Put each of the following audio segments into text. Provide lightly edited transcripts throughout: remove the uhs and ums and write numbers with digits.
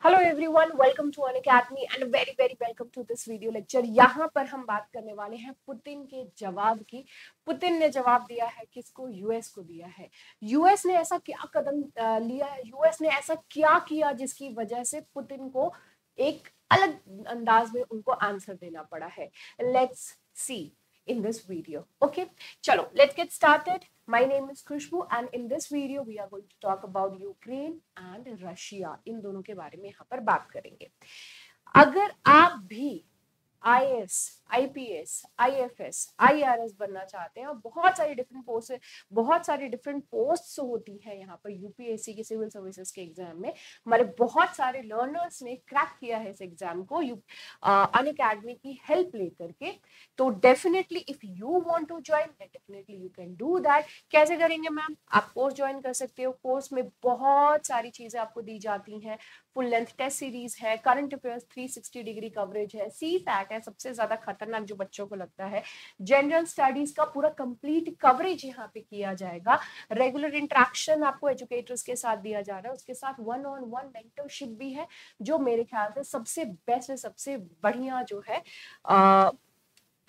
Hello everyone, welcome to Unacademy and very very welcome to this video lecture. यहाँ पर हम बात करने वाले हैं पुतिन के जवाब की। पुतिन ने जवाब दिया है किसको? यूएस को दिया है। यूएस ने ऐसा क्या कदम लिया है, यूएस ने ऐसा क्या किया जिसकी वजह से पुतिन को एक अलग अंदाज में उनको आंसर देना पड़ा है। Let's see in this video. Okay, chalo, let's get started. My name is Khushbu and in this video we are going to talk about Ukraine and Russia. इन दोनों के बारे में यहाँ पर बात करेंगे। अगर आप भी आईएएस, आईपीएस, आईएफएस, आईआरएस बनना चाहते हैं और बहुत सारी डिफरेंट पोस्ट, बहुत सारी डिफरेंट पोस्ट्स होती है यहाँ पर यूपीएससी के सिविल सर्विसेज के एग्जाम में। हमारे बहुत सारे लर्नर्स ने क्रैक किया है इस एग्जाम को अनअकैडमी की हेल्प लेकर के। तो definitely if you want to join definitely you can do that. कैसे करेंगे मैम? आप कोर्स ज्वाइन कर सकते हो। कोर्स में बहुत सारी चीजें आपको दी जाती हैं। फुल लेंथ टेस्ट सीरीज है, करंट अफेयर्स 360 डिग्री कवरेज है, सीसैट है सबसे ज्यादा खतरनाक जो बच्चों को लगता है, जनरल स्टडीज का पूरा कंप्लीट कवरेज यहाँ पे किया जाएगा। रेगुलर इंटरेक्शन आपको एजुकेटर्स के साथ दिया जा रहा है, उसके साथ वन ऑन वन मेंटरशिप भी है, जो मेरे ख्याल से सबसे बेस्ट, सबसे बढ़िया जो है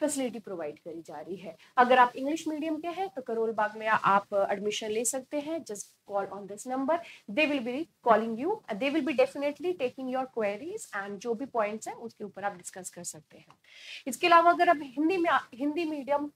फैसिलिटी प्रोवाइड करी जा रही है। अगर आप इंग्लिश मीडियम के हैं तो करोल बाग में आप एडमिशन ले सकते हैं। Just call on this number, they will be calling you, they will be definitely taking your queries and जो भी पॉइंट्स हैं उसके ऊपर आप डिस्कस कर सकते हैं। इसके अलावा अगर आप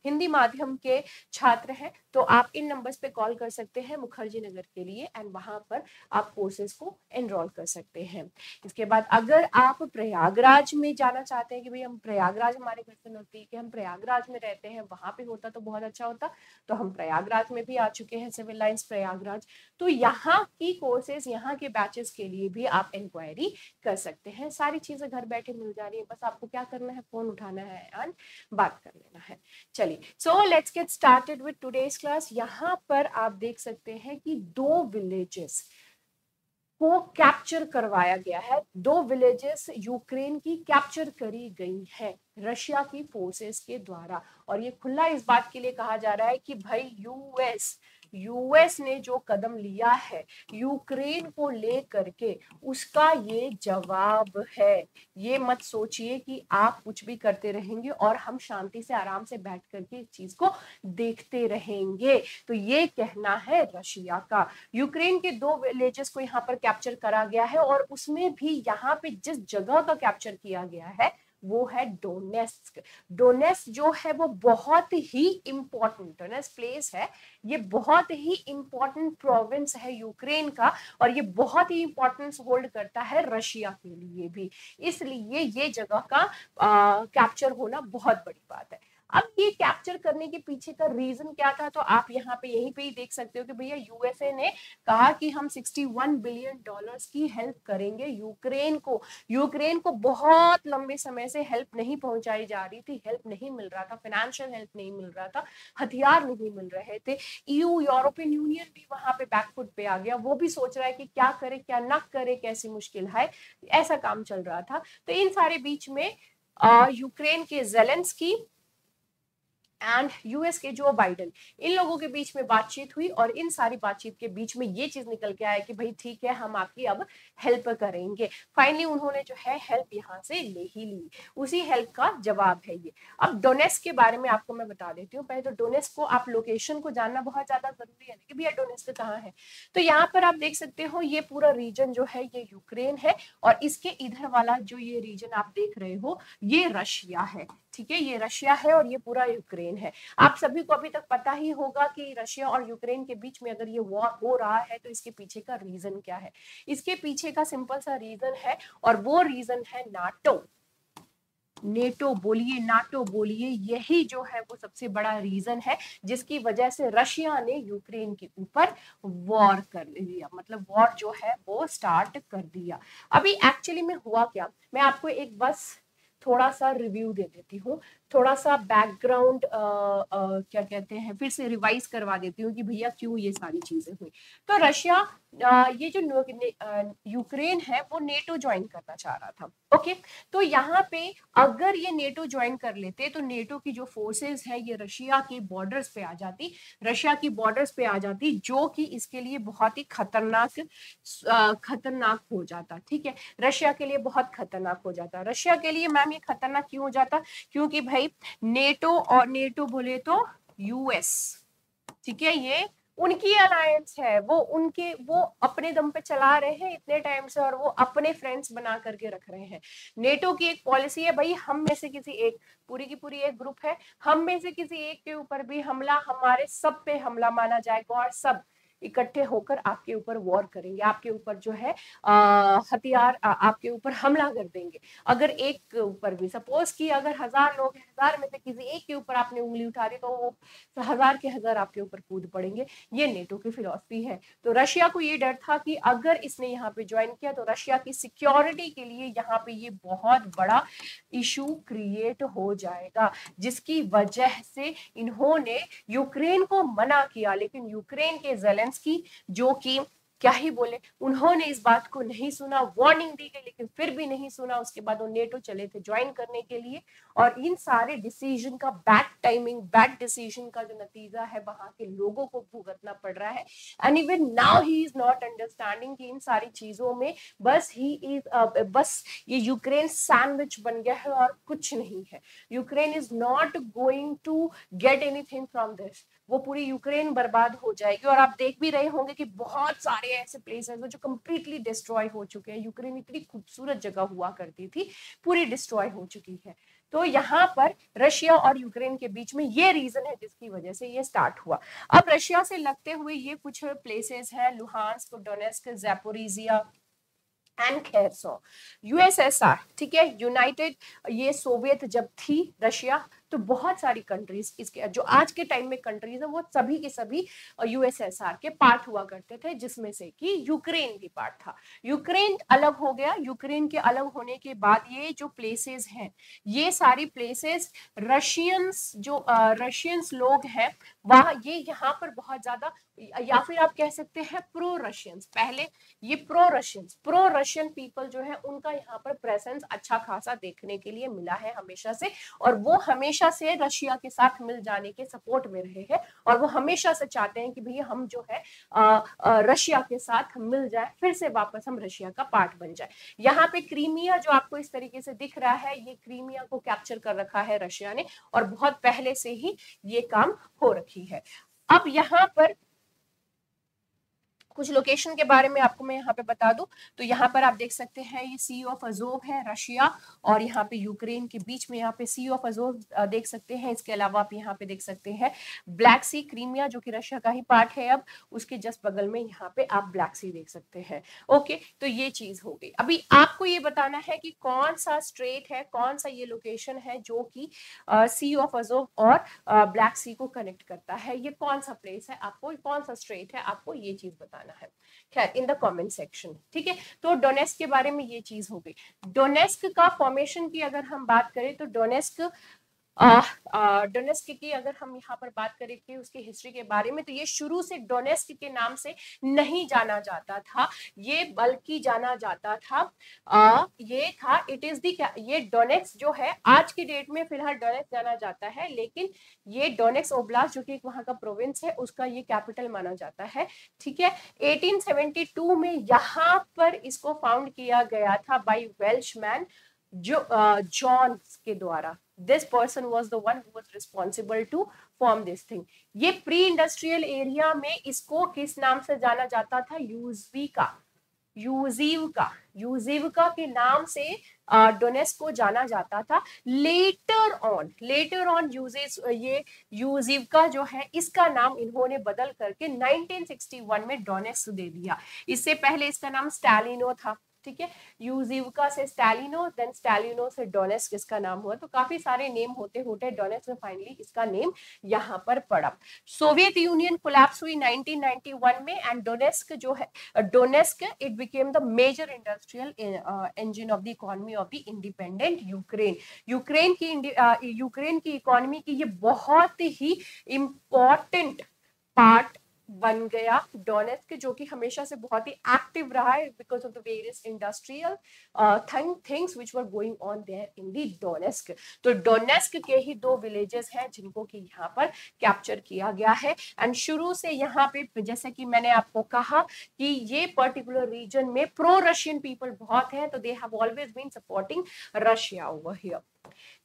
हिंदी माध्यम के छात्र हैं तो आप इन नंबर्स पे कॉल कर सकते हैं मुखर्जी नगर के लिए एंड वहां पर आप कोर्सेज को एनरोल कर सकते हैं। इसके बाद अगर आप प्रयागराज में जाना चाहते हैं कि भाई हम प्रयागराज, हमारे घर से नजदीक है, हम प्रयागराज में रहते हैं, वहां पे होता तो बहुत अच्छा होता, तो हम प्रयागराज में भी आ चुके हैं, सिविल लाइंस प्रयागराज। तो यहाँ की कोर्सेज, यहाँ के बैचेस के लिए भी आप इंक्वायरी कर सकते हैं। सारी चीजें घर बैठे मिल जा रही है, बस आपको क्या करना है, फोन उठाना है एंड बात कर लेना है। चलिए, so let's get started with today's class. यहाँ पर आप देख सकते हैं कि दो विलेजेस को कैप्चर करवाया गया है। दो विलेजेस यूक्रेन की कैप्चर करी गई है रशिया की फोर्सेस के द्वारा, और ये खुला इस बात के लिए कहा जा रहा है कि भाई यूएस ने जो कदम लिया है यूक्रेन को लेकर के, उसका ये जवाब है। ये मत सोचिए कि आप कुछ भी करते रहेंगे और हम शांति से आराम से बैठ करके इस चीज को देखते रहेंगे। तो ये कहना है रशिया का। यूक्रेन के दो विलेजेस को यहाँ पर कैप्चर करा गया है और उसमें भी यहाँ पे जिस जगह का कैप्चर किया गया है वो है डोनेस्क। डोनेस्क जो है वो बहुत ही इंपॉर्टेंट, डोनेस्क प्लेस है, ये बहुत ही इंपॉर्टेंट प्रोविंस है यूक्रेन का, और ये बहुत ही इंपॉर्टेंस होल्ड करता है रशिया के लिए भी। इसलिए ये जगह का कैप्चर होना बहुत बड़ी बात है। अब ये कैप्चर करने के पीछे का रीजन क्या था, तो आप यहाँ पे यहीं पे ही देख सकते हो कि भैया यूएसए ने कहा कि हम $61 बिलियन की हेल्प करेंगे यूक्रेन को। यूक्रेन को बहुत लंबे समय से हेल्प नहीं पहुंचाई जा रही थी, हेल्प नहीं मिल रहा था, फाइनेंशियल हेल्प नहीं मिल रहा था, हथियार नहीं मिल रहे थे। ईयू, यूरोपियन यूनियन भी वहां पे बैकफुट पे आ गया, वो भी सोच रहा है कि क्या करे क्या ना करे, कैसी मुश्किल है, ऐसा काम चल रहा था। तो इन सारे बीच में यूक्रेन के जेलेंस्की एंड यूएस के जो बाइडेन, इन लोगों के बीच में बातचीत हुई और इन सारी बातचीत के बीच में ये चीज निकल के आया कि भाई ठीक है, हम आपकी अब हेल्प करेंगे। फाइनली उन्होंने जो है हेल्प यहाँ से ले ही ली, उसी हेल्प का जवाब है ये। अब डोनेस्क के बारे में आपको मैं बता देती हूँ। पहले तो डोनेस्क को, आप लोकेशन को जानना बहुत ज्यादा जरूरी है कि भैया डोनेस्क कहाँ है। तो यहाँ पर आप देख सकते हो ये पूरा रीजन जो है ये यूक्रेन है, और इसके इधर वाला जो ये रीजन आप देख रहे हो ये रशिया है। ठीक है, ये रशिया है और ये पूरा यूक्रेन है। आप सभी को अभी तक पता ही होगा कि रशिया और यूक्रेन के बीच में अगर ये वॉर हो रहा है तो इसके पीछे का रीजन क्या है। इसके पीछे का सिंपल सा रीजन है, और वो रीजन है नाटो। नेटो बोलिए, नाटो बोलिए, यही जो है वो सबसे बड़ा रीजन है जिसकी वजह से रशिया ने यूक्रेन के ऊपर वॉर कर दिया, मतलब वॉर जो है वो स्टार्ट कर दिया। अभी एक्चुअली में हुआ क्या, मैं आपको एक बस थोड़ा सा रिव्यू दे देती हूँ। थोड़ा सा बैकग्राउंड क्या कहते हैं, फिर से रिवाइज करवा देती हूँ कि भैया क्यों ये सारी चीजें हुई। तो रशिया ये जो यूक्रेन है वो नेटो ज्वाइन करना चाह रहा था। ओके, तो यहाँ पे अगर ये नेटो ज्वाइन कर लेते तो नेटो की जो फोर्सेस है ये रशिया की बॉर्डर्स पे आ जाती, रशिया की बॉर्डर्स पे आ जाती, जो कि इसके लिए बहुत ही खतरनाक हो जाता। ठीक है, रशिया के लिए बहुत खतरनाक हो जाता। रशिया के लिए मैम ये खतरनाक क्यों हो जाता, क्योंकि भाई नेटो, और नेटो बोले तो यूएस, ठीक है, ये उनकी अलायंस है, वो अपने दम पे चला रहे हैं इतने टाइम से, और वो अपने फ्रेंड्स बना करके रख रहे हैं। नेटो की एक पॉलिसी है भाई, हम में से किसी एक, पूरी की पूरी एक ग्रुप है, हम में से किसी एक के ऊपर भी हमला, हमारे सब पे हमला माना जाएगा, और सब इकट्ठे होकर आपके ऊपर वॉर करेंगे, आपके ऊपर जो है हथियार आपके ऊपर हमला कर देंगे। अगर एक के ऊपर भी, सपोज कि अगर 1000 लोग हैं, 1000 में से किसी एक के ऊपर आपने उंगली उठा दी तो वो 1000 के 1000 आपके ऊपर कूद पड़ेंगे। ये नेटो की फिलॉसफी है। तो रशिया को ये डर था कि अगर इसने यहाँ पे ज्वाइन किया तो रशिया की सिक्योरिटी के लिए यहाँ पे ये बहुत बड़ा इशू क्रिएट हो जाएगा, जिसकी वजह से इन्होंने यूक्रेन को मना किया। लेकिन यूक्रेन के ज़ेलेंस्की, जो कि क्या ही बोले, उन्होंने इस बात को नहीं सुना, वार्निंग दी गई लेकिन फिर भी नहीं सुना। उसके बाद वो नेटो चले थे ज्वाइन करने के लिए, और इन सारे डिसीजन का, बैड टाइमिंग, बैड डिसीजन का जो नतीजा है वहां के लोगों को भुगतना पड़ रहा है। And even now he is not understanding कि इन सारी चीजों में बस बस ये यूक्रेन सैंडविच बन गया है और कुछ नहीं है। Ukraine is not going to get anything from this, वो पूरी यूक्रेन बर्बाद हो जाएगी। और आप देख भी रहे होंगे कि बहुत सारे ऐसे प्लेसेस हैं जो कंप्लीटली डिस्ट्रॉय हो चुके हैं। यूक्रेन इतनी खूबसूरत जगह हुआ करती थी, पूरी डिस्ट्रॉय हो चुकी है। तो यहाँ पर रशिया और यूक्रेन के बीच में ये रीजन है जिसकी वजह से ये स्टार्ट हुआ। अब रशिया से लगते हुए ये कुछ प्लेसेस हैं, लुहांस्क, डोनेस्क, ज़ैपोरिजिया एंड खेरसो, यूएसएसआर, ठीक है, यूनाइटेड, ये सोवियत जब थी रशिया, तो बहुत सारी कंट्रीज, इसके जो आज के टाइम में कंट्रीज है वो सभी के सभी यूएसएसआर के पार्ट हुआ करते थे, जिसमें से कि यूक्रेन भी पार्ट था। यूक्रेन अलग हो गया, यूक्रेन के अलग होने के बाद ये जो प्लेसेस हैं, ये सारी प्लेसेस रशियंस, जो रशियंस लोग हैं वहां, ये यहाँ पर बहुत ज्यादा, या फिर आप कह सकते हैं प्रो रशियंस, पहले ये प्रो रशियन पीपल जो है उनका यहाँ पर प्रेजेंस अच्छा खासा देखने के लिए मिला है हमेशा से, और वो हमेशा से रशिया के साथ मिल जाने के सपोर्ट में रहे हैं, और वो हमेशा से चाहते हैं कि भैया हम जो है रशिया के साथ मिल जाए, फिर से वापस हम रशिया का पार्ट बन जाए। यहाँ पे क्रीमिया जो आपको इस तरीके से दिख रहा है, ये क्रीमिया को कैप्चर कर रखा है रशिया ने, और बहुत पहले से ही ये काम हो रखी है। अब यहाँ पर कुछ लोकेशन के बारे में आपको मैं यहाँ पे बता दूं, तो यहाँ पर आप देख सकते हैं ये सी ऑफ अजोव है रशिया और यहाँ पे यूक्रेन के बीच में, यहाँ पे सी ऑफ अजोव देख सकते हैं। इसके अलावा आप यहाँ पे देख सकते हैं ब्लैक सी, क्रीमिया जो कि रशिया का ही पार्ट है, अब उसके जस्ट बगल में यहाँ पे आप ब्लैक सी देख सकते हैं। ओके, तो ये चीज हो गई। अभी आपको ये बताना है कि कौन सा स्ट्रेट है, कौन सा ये लोकेशन है जो कि सी ऑफ अजोव और ब्लैक सी को कनेक्ट करता है, ये कौन सा प्लेस है, आपको कौन सा स्ट्रेट है, आपको ये चीज बताना है। खैर, इन द कमेंट सेक्शन, ठीक है। तो डोनेस्क के बारे में ये चीज हो गई। डोनेस्क का फॉर्मेशन की अगर हम बात करें तो डोनेस्क डोनेस्क की अगर हम यहाँ पर बात करें कि उसकी हिस्ट्री के बारे में, तो ये शुरू से डोनेस्क के नाम से नहीं जाना जाता था, ये बल्कि जाना जाता था ये था, इट इज दी, ये डोनेक्स जो है आज की डेट में फिलहाल डोनेक्स जाना जाता है, लेकिन ये डोनेक्स ओब्लास्ट जो कि वहां का प्रोविंस है उसका ये कैपिटल माना जाता है, ठीक है। 1872 में यहाँ पर इसको फाउंड किया गया था बाय वेल्शमैन, जो जॉन के द्वारा। This person was the one who was responsible to form this thing. ये प्री इंडस्ट्रियल एरिया में इसको किस नाम से जाना जाता था, यूजवीका, यूजीवका के नाम से डोनेस्क को जाना जाता था। लेटर ऑन यूजेस, ये यूजीवका जो है इसका नाम इन्होंने बदल करके 1961 में डोनेस्क दे दिया। इससे पहले इसका नाम स्टालिनो था, ठीक है, यूजिवका से स्टैलिनो, देन स्टैलिनो से डोनेस्क इसका नाम हुआ। तो काफी सारे नेम होते होते डोनेस्क में फाइनली इसका नेम यहाँ पर पड़ा। सोवियत यूनियन कोलैप्स हुई 1991 में, एंड डोनेस्क जो है, Donetsk it became the major industrial engine of the economy of the independent Ukraine. Ukraine की इकोनॉमी की ये बहुत ही इंपॉर्टेंट पार्ट बन गया डोनेस्क, जो कि हमेशा से बहुत ही एक्टिव रहा है because of the various industrial things which were going on there in the Donetsk. तो डोनेस्क के ही 2 विलेजेस हैं जिनको कि यहाँ पर कैप्चर किया गया है। एंड शुरू से यहाँ पे जैसे कि मैंने आपको कहा कि ये पर्टिकुलर रीजन में प्रो रशियन पीपल बहुत हैं, तो they have always been supporting Russia over here.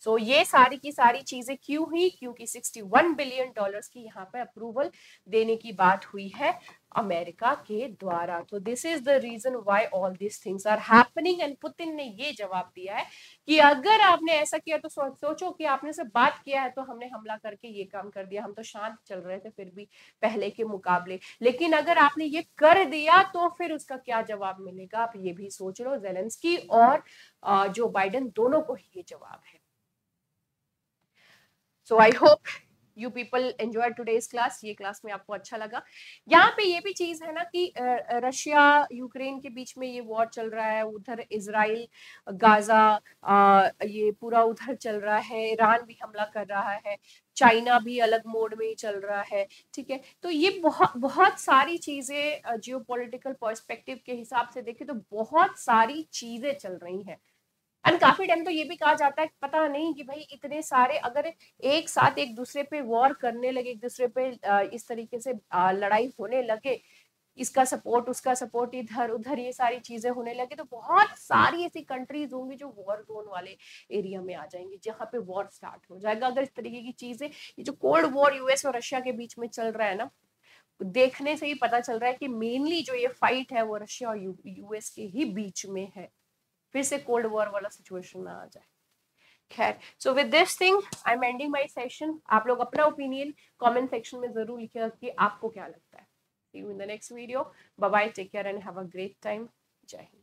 So ये सारी की सारी चीजें क्यों हुई, क्योंकि 61 बिलियन डॉलर्स की यहाँ पे अप्रूवल देने की बात हुई है अमेरिका के द्वारा। तो this is the reason why all this things are happening. And Putin ने ये जवाब दिया है कि अगर आपने ऐसा किया तो सोचो कि आपने से बात किया है तो हमने हमला करके ये काम कर दिया, हम तो शांत चल रहे थे फिर भी पहले के मुकाबले, लेकिन अगर आपने ये कर दिया तो फिर उसका क्या जवाब मिलेगा, आप ये भी सोच लो। जेलेंस्की और जो बाइडेन दोनों को ही ये जवाब है। So I hope you people enjoyed today's class। ये क्लास में आपको अच्छा लगा। यहाँ पे ये भी चीज है ना कि रशिया यूक्रेन के बीच में ये वॉर चल रहा है, उधर इजराइल गाजा ये पूरा उधर चल रहा है, ईरान भी हमला कर रहा है, चाइना भी अलग मोड में ही चल रहा है, ठीक है। तो ये बहुत सारी चीजें जियोपॉलिटिकल पर्सपेक्टिव के हिसाब से देखें तो बहुत सारी चीजें चल रही हैं। एंड काफी टाइम तो ये भी कहा जाता है पता नहीं कि भाई इतने सारे अगर एक साथ एक दूसरे पे वॉर करने लगे, एक दूसरे पे इस तरीके से लड़ाई होने लगे, इसका सपोर्ट उसका सपोर्ट, इधर उधर ये सारी चीजें होने लगे, तो बहुत सारी ऐसी कंट्रीज होंगी जो वॉर जोन वाले एरिया में आ जाएंगी जहां पे वॉर स्टार्ट हो जाएगा। अगर इस तरीके की चीजें, ये जो कोल्ड वॉर यूएस और रशिया के बीच में चल रहा है ना, देखने से ही पता चल रहा है कि मेनली जो ये फाइट है वो रशिया और यूएस के ही बीच में है, फिर से कोल्ड वॉर वाला सिचुएशन ना आ जाए। खैर, so with this thing I am ending my session. आप लोग अपना ओपिनियन कमेंट सेक्शन में जरूर लिखिएगा कि आपको क्या लगता है। See you in the next video. Bye bye, take care and have a great time. जय हिंद।